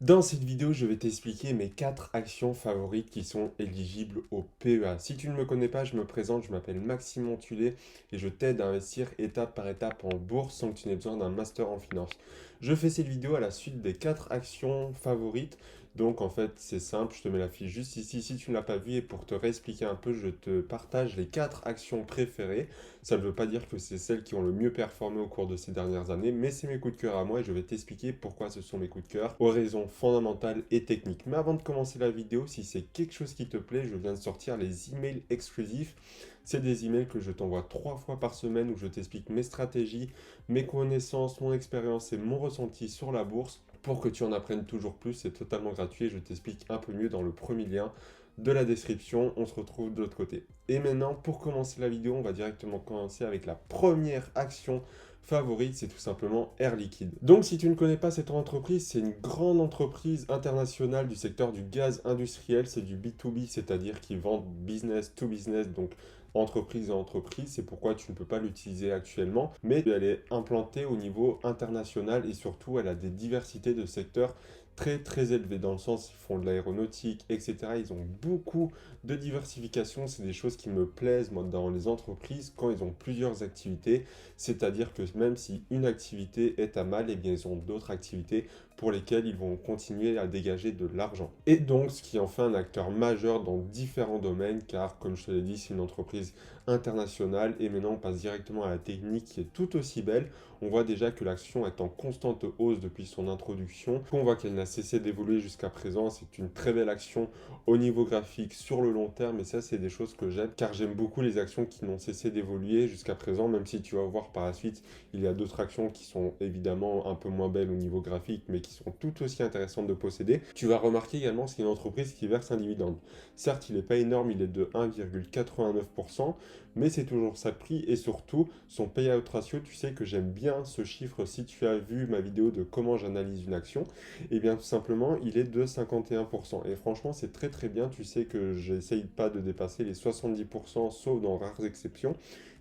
Dans cette vidéo, je vais t'expliquer mes 4 actions favorites qui sont éligibles au PEA. Si tu ne me connais pas, je me présente, je m'appelle Maxime Montulé et je t'aide à investir étape par étape en bourse sans que tu n'aies besoin d'un master en finance. Je fais cette vidéo à la suite des 4 actions favorites. Donc en fait, c'est simple, je te mets la fiche juste ici. Si tu ne l'as pas vu et pour te réexpliquer un peu, je te partage les 4 actions préférées. Ça ne veut pas dire que c'est celles qui ont le mieux performé au cours de ces dernières années, mais c'est mes coups de cœur à moi et je vais t'expliquer pourquoi ce sont mes coups de cœur, aux raisons fondamentales et techniques. Mais avant de commencer la vidéo, si c'est quelque chose qui te plaît, je viens de sortir les emails exclusifs. C'est des emails que je t'envoie 3 fois par semaine où je t'explique mes stratégies, mes connaissances, mon expérience et mon ressenti sur la bourse pour que tu en apprennes toujours plus. C'est totalement gratuit et je t'explique un peu mieux dans le premier lien de la description. On se retrouve de l'autre côté. Et maintenant, pour commencer la vidéo, on va directement commencer avec la première action favorite, c'est tout simplement Air Liquide. Donc si tu ne connais pas cette entreprise, c'est une grande entreprise internationale du secteur du gaz industriel, c'est du B2B, c'est-à-dire qu'ils vendent business to business, donc entreprise à entreprise, c'est pourquoi tu ne peux pas l'utiliser actuellement, mais elle est implantée au niveau international et surtout elle a des diversités de secteurs très élevées, dans le sens ils font de l'aéronautique, etc. Ils ont beaucoup de diversification, c'est des choses qui me plaisent moi dans les entreprises quand ils ont plusieurs activités, c'est-à-dire que même si une activité est à mal, eh bien ils ont d'autres activités pour lesquelles ils vont continuer à dégager de l'argent. Et donc, ce qui en fait un acteur majeur dans différents domaines, car comme je te l'ai dit, c'est une entreprise internationale. Et maintenant, on passe directement à la technique qui est tout aussi belle. On voit déjà que l'action est en constante hausse depuis son introduction. On voit qu'elle n'a cessé d'évoluer jusqu'à présent. C'est une très belle action au niveau graphique sur le long terme. Et ça, c'est des choses que j'aime, car j'aime beaucoup les actions qui n'ont cessé d'évoluer jusqu'à présent, même si tu vas voir par la suite, il y a d'autres actions qui sont évidemment un peu moins belles au niveau graphique, mais qui sont tout aussi intéressantes de posséder. Tu vas remarquer également que c'est une entreprise qui verse un dividende. Certes, il n'est pas énorme, il est de 1,89%, mais c'est toujours ça de prix et surtout son payout ratio. Tu sais que j'aime bien ce chiffre. Si tu as vu ma vidéo de comment j'analyse une action, et bien tout simplement il est de 51%. Et franchement c'est très bien. Tu sais que j'essaye pas de dépasser les 70% sauf dans rares exceptions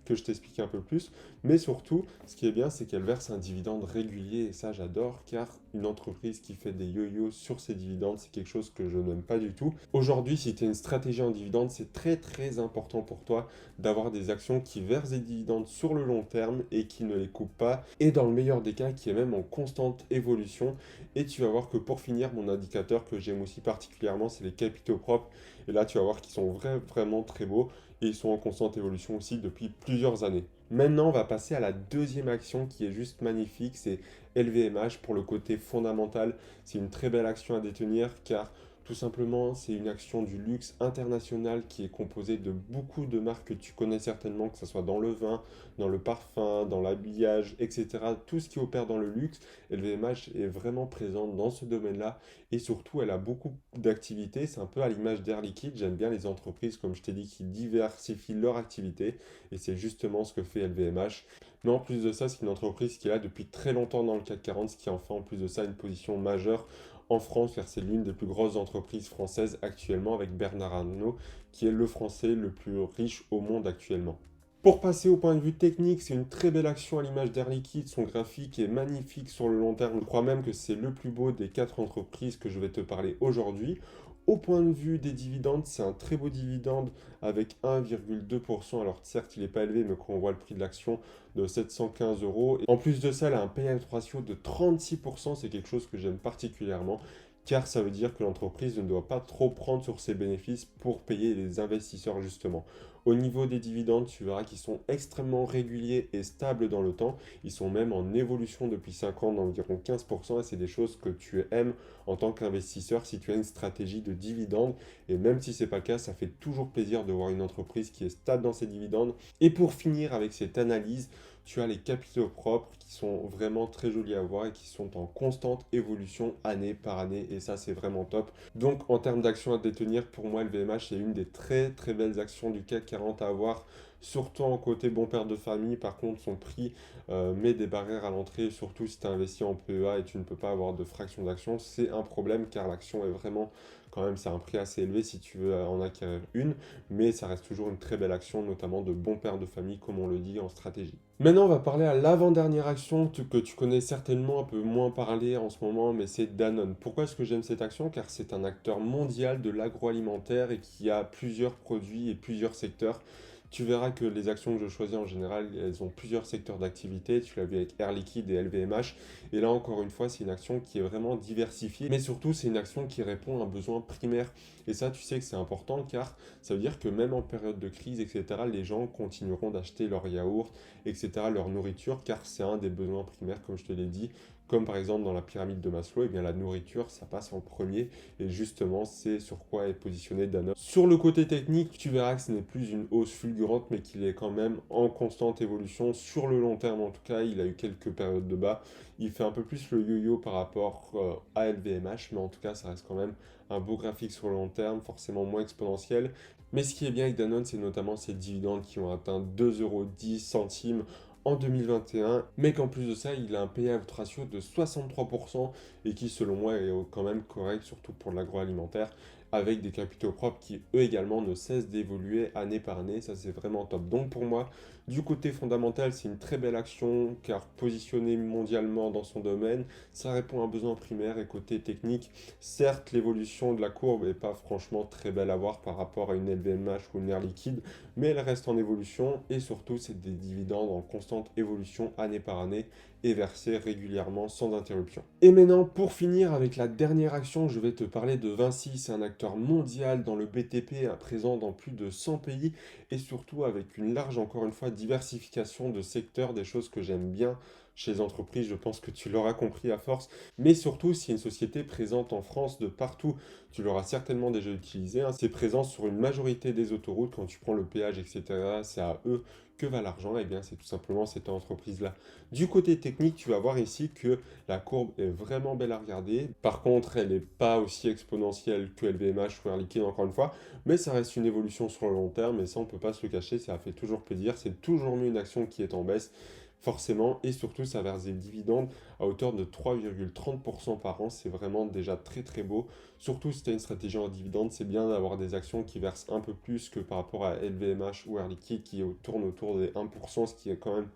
que je t'explique un peu plus. Mais surtout, ce qui est bien, c'est qu'elle verse un dividende régulier et ça j'adore, car une entreprise qui fait des yo-yo sur ses dividendes, c'est quelque chose que je n'aime pas du tout. Aujourd'hui, si tu as une stratégie en dividende, c'est très important pour toi d'avoir des actions qui versent des dividendes sur le long terme et qui ne les coupent pas, et dans le meilleur des cas, qui est même en constante évolution. Et tu vas voir que pour finir, mon indicateur que j'aime aussi particulièrement, c'est les capitaux propres. Et là, tu vas voir qu'ils sont vraiment très beaux et ils sont en constante évolution aussi depuis plusieurs années. Maintenant, on va passer à la deuxième action qui est juste magnifique, c'est LVMH pour le côté fondamental. C'est une très belle action à détenir, car tout simplement, c'est une action du luxe international qui est composée de beaucoup de marques que tu connais certainement, que ce soit dans le vin, dans le parfum, dans l'habillage, etc. Tout ce qui opère dans le luxe, LVMH est vraiment présente dans ce domaine-là et surtout, elle a beaucoup d'activités. C'est un peu à l'image d'Air Liquide. J'aime bien les entreprises, comme je t'ai dit, qui diversifient leur activité et c'est justement ce que fait LVMH. Mais en plus de ça, c'est une entreprise qui est là depuis très longtemps dans le CAC 40, ce qui en fait en plus de ça une position majeure en France, car c'est l'une des plus grosses entreprises françaises actuellement, avec Bernard Arnault, qui est le français le plus riche au monde actuellement. Pour passer au point de vue technique, c'est une très belle action à l'image d'Air Liquide, son graphique est magnifique sur le long terme, je crois même que c'est le plus beau des 4 entreprises que je vais te parler aujourd'hui. Au point de vue des dividendes, c'est un très beau dividende avec 1,2%. Alors certes, il n'est pas élevé, mais quand on voit le prix de l'action de 715 euros. En plus de ça, elle a un payout ratio de 36%. C'est quelque chose que j'aime particulièrement, car ça veut dire que l'entreprise ne doit pas trop prendre sur ses bénéfices pour payer les investisseurs justement. Au niveau des dividendes, tu verras qu'ils sont extrêmement réguliers et stables dans le temps. Ils sont même en évolution depuis 5 ans d'environ 15% et c'est des choses que tu aimes en tant qu'investisseur si tu as une stratégie de dividendes. Et même si ce n'est pas le cas, ça fait toujours plaisir de voir une entreprise qui est stable dans ses dividendes. Et pour finir avec cette analyse, tu as les capitaux propres qui sont vraiment très jolis à voir et qui sont en constante évolution année par année. Et ça, c'est vraiment top. Donc, en termes d'actions à détenir, pour moi, le VMH est une des très belles actions du CAC 40 à avoir. Surtout en côté bon père de famille, par contre, son prix met des barrières à l'entrée, surtout si tu as investi en PEA et tu ne peux pas avoir de fraction d'action. C'est un problème car l'action est vraiment quand même, c'est un prix assez élevé si tu veux en acquérir une, mais ça reste toujours une très belle action, notamment de bon père de famille, comme on le dit en stratégie. Maintenant, on va parler à l'avant-dernière action que tu connais certainement un peu moins parler en ce moment, mais c'est Danone. Pourquoi est-ce que j'aime cette action? Car c'est un acteur mondial de l'agroalimentaire et qui a plusieurs produits et plusieurs secteurs. Tu verras que les actions que je choisis en général, elles ont plusieurs secteurs d'activité. Tu l'as vu avec Air Liquide et LVMH. Et là, encore une fois, c'est une action qui est vraiment diversifiée. Mais surtout, c'est une action qui répond à un besoin primaire. Et ça, tu sais que c'est important car ça veut dire que même en période de crise, etc., les gens continueront d'acheter leur yaourt, etc., leur nourriture, car c'est un des besoins primaires, comme je te l'ai dit. Comme par exemple dans la pyramide de Maslow, eh bien la nourriture, ça passe en premier. Et justement, c'est sur quoi est positionné Danone. Sur le côté technique, tu verras que ce n'est plus une hausse fulgurante, mais qu'il est quand même en constante évolution. Sur le long terme, en tout cas, il a eu quelques périodes de bas. Il fait un peu plus le yo-yo par rapport à LVMH, mais en tout cas, ça reste quand même un beau graphique sur le long terme, forcément moins exponentiel. Mais ce qui est bien avec Danone, c'est notamment ses dividendes qui ont atteint 2,10 € en 2021, mais qu'en plus de ça, il a un payout ratio de 63% et qui, selon moi, est quand même correct, surtout pour l'agroalimentaire, avec des capitaux propres qui, eux également, ne cessent d'évoluer année par année. Ça, c'est vraiment top. Donc, pour moi, du côté fondamental, c'est une très belle action, car positionnée mondialement dans son domaine, ça répond à un besoin primaire. Et côté technique, certes, l'évolution de la courbe n'est pas franchement très belle à voir par rapport à une LVMH ou une Air Liquide, mais elle reste en évolution et surtout, c'est des dividendes en constante évolution année par année et versés régulièrement sans interruption. Et maintenant, pour finir avec la dernière action, je vais te parler de Vinci. C'est un acteur mondial dans le BTP, à présent dans plus de 100 pays et surtout avec une large, encore une fois, diversification de secteurs, des choses que j'aime bien chez les entreprises, je pense que tu l'auras compris à force, mais surtout c'est une société présente en France de partout. Tu l'auras certainement déjà utilisé, hein. C'est présent sur une majorité des autoroutes, quand tu prends le péage, etc., c'est à eux que va l'argent, et bien c'est tout simplement cette entreprise-là. Du côté technique, tu vas voir ici que la courbe est vraiment belle à regarder. Par contre, elle n'est pas aussi exponentielle que LVMH ou Air Liquide, encore une fois, mais ça reste une évolution sur le long terme, et ça on ne peut pas se le cacher, ça fait toujours plaisir. C'est toujours mieux une action qui est en baisse, forcément, et surtout ça verse des dividendes à hauteur de 3,30% par an. C'est vraiment déjà très très beau. Surtout si tu as une stratégie en dividende, c'est bien d'avoir des actions qui versent un peu plus que par rapport à LVMH ou Air Liquide qui tournent autour des 1%, ce qui est quand même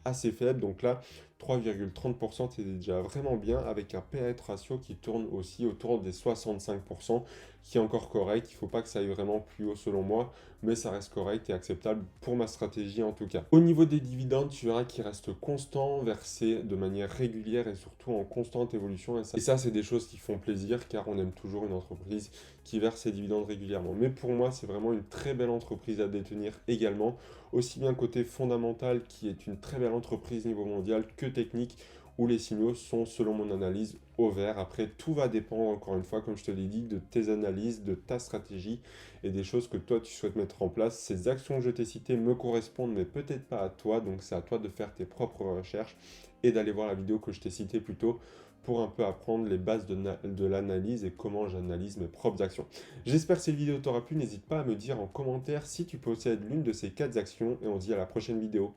assez faible. Donc là, 3,30%, c'est déjà vraiment bien, avec un PAT ratio qui tourne aussi autour des 65%, qui est encore correct. Il ne faut pas que ça aille vraiment plus haut selon moi, mais ça reste correct et acceptable pour ma stratégie en tout cas. Au niveau des dividendes, tu verras qu'ils restent constants, versés de manière régulière et surtout en constante évolution. Et ça c'est des choses qui font plaisir, car on aime toujours une entreprise qui verse ses dividendes régulièrement. Mais pour moi, c'est vraiment une très belle entreprise à détenir également, aussi bien côté fondamental, qui est une très belle entreprise niveau mondial, que technique, où les signaux sont, selon mon analyse, au vert. Après, tout va dépendre, encore une fois, comme je te l'ai dit, de tes analyses, de ta stratégie et des choses que toi, tu souhaites mettre en place. Ces actions que je t'ai citées me correspondent, mais peut-être pas à toi, donc c'est à toi de faire tes propres recherches et d'aller voir la vidéo que je t'ai citée plus tôt pour un peu apprendre les bases de l'analyse et comment j'analyse mes propres actions. J'espère que cette vidéo t'aura plu. N'hésite pas à me dire en commentaire si tu possèdes l'une de ces 4 actions et on se dit à la prochaine vidéo.